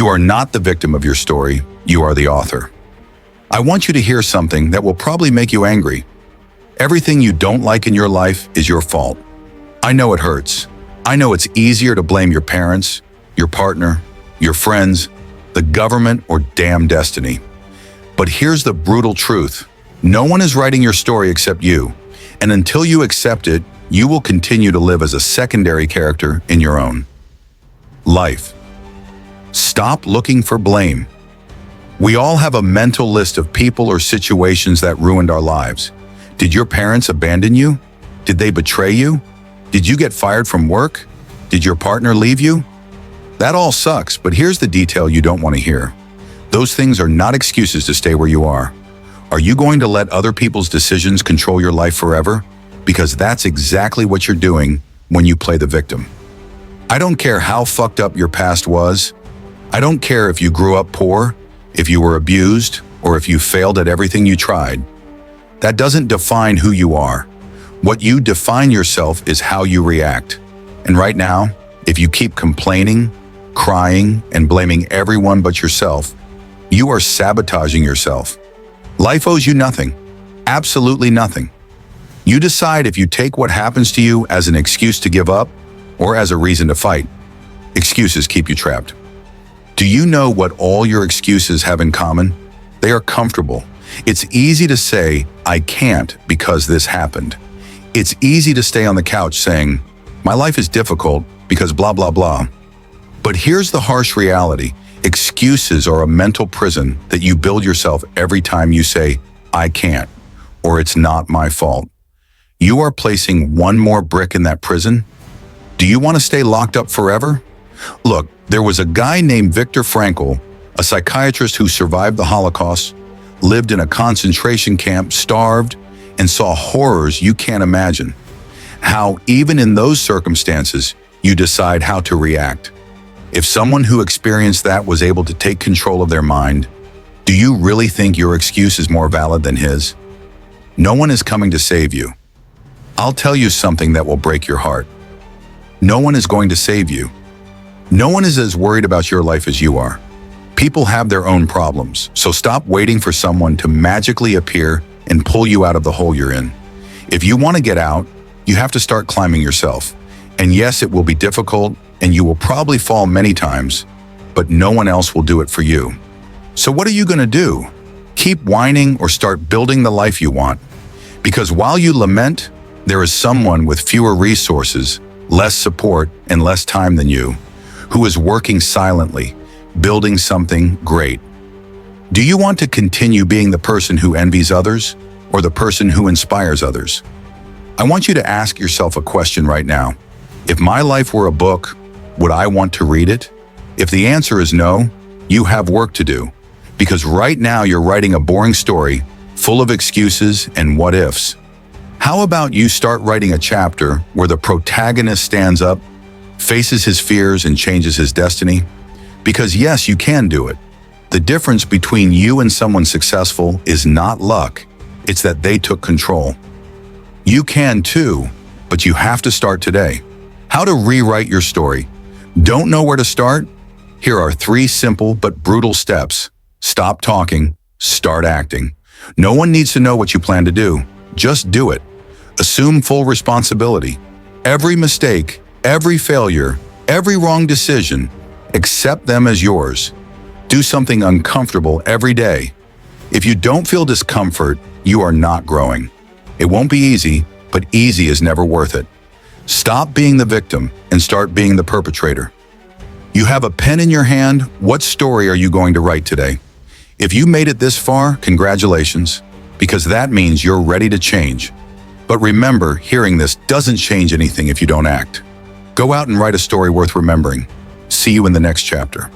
You are not the victim of your story, you are the author. I want you to hear something that will probably make you angry. Everything you don't like in your life is your fault. I know it hurts. I know it's easier to blame your parents, your partner, your friends, the government, or damn destiny. But here's the brutal truth. No one is writing your story except you, and until you accept it, you will continue to live as a secondary character in your own life. Stop looking for blame. We all have a mental list of people or situations that ruined our lives. Did your parents abandon you? Did they betray you? Did you get fired from work? Did your partner leave you? That all sucks, but here's the detail you don't want to hear. Those things are not excuses to stay where you are. Are you going to let other people's decisions control your life forever? Because that's exactly what you're doing when you play the victim. I don't care how fucked up your past was. I don't care if you grew up poor, if you were abused, or if you failed at everything you tried. That doesn't define who you are. What you define yourself is how you react. And right now, if you keep complaining, crying, and blaming everyone but yourself, you are sabotaging yourself. Life owes you nothing. Absolutely nothing. You decide if you take what happens to you as an excuse to give up or as a reason to fight. Excuses keep you trapped. Do you know what all your excuses have in common? They are comfortable. It's easy to say, I can't because this happened. It's easy to stay on the couch saying, my life is difficult because blah, blah, blah. But here's the harsh reality. Excuses are a mental prison that you build yourself every time you say, I can't, or it's not my fault. You are placing one more brick in that prison. Do you want to stay locked up forever? Look, there was a guy named Viktor Frankl, a psychiatrist who survived the Holocaust, lived in a concentration camp, starved, and saw horrors you can't imagine. How, even in those circumstances, you decide how to react. If someone who experienced that was able to take control of their mind, do you really think your excuse is more valid than his? No one is coming to save you. I'll tell you something that will break your heart. No one is going to save you. No one is as worried about your life as you are. People have their own problems, so stop waiting for someone to magically appear and pull you out of the hole you're in. If you want to get out, you have to start climbing yourself. And yes, it will be difficult, and you will probably fall many times, but no one else will do it for you. So what are you going to do? Keep whining or start building the life you want? Because while you lament, there is someone with fewer resources, less support, and less time than you, who is working silently, building something great. Do you want to continue being the person who envies others or the person who inspires others? I want you to ask yourself a question right now. If my life were a book, would I want to read it? If the answer is no, you have work to do. Because right now you're writing a boring story full of excuses and what-ifs. How about you start writing a chapter where the protagonist stands up, faces his fears, and changes his destiny? Because yes, you can do it. The difference between you and someone successful is not luck, it's that they took control. You can too, but you have to start today. How to rewrite your story. Don't know where to start? Here are 3 simple but brutal steps. Stop talking, start acting. No one needs to know what you plan to do. Just do it. Assume full responsibility. Every mistake, every failure, every wrong decision, accept them as yours. Do something uncomfortable every day. If you don't feel discomfort, you are not growing. It won't be easy, but easy is never worth it. Stop being the victim and start being the perpetrator. You have a pen in your hand. What story are you going to write today? If you made it this far, congratulations, because that means you're ready to change. But remember, hearing this doesn't change anything if you don't act. Go out and write a story worth remembering. See you in the next chapter.